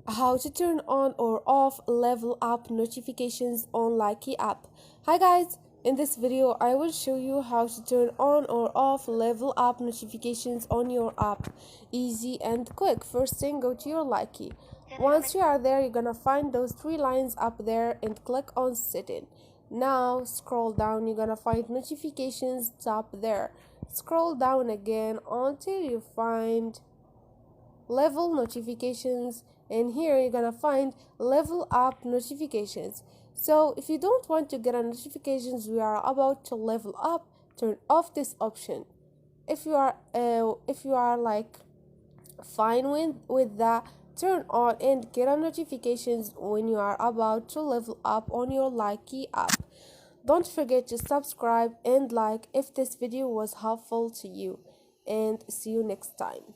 How to turn on or off level up notifications on Likee app. Hi guys, in this video I will show you how to turn on or off level up notifications on your app. Easy and quick. First thing, go to your Likee. Once you are there, you're gonna find those three lines up there and click on setting. Now scroll down, you're gonna find notifications up there. Scroll down again until you find level notifications, and here you're gonna find level up notifications. So if you don't want to get a notifications we are about to level up, turn off this option. If you are like fine with that, turn on and get a notifications when you are about to level up on your Likee app. Don't forget to subscribe and like if this video was helpful to you, and see you next time.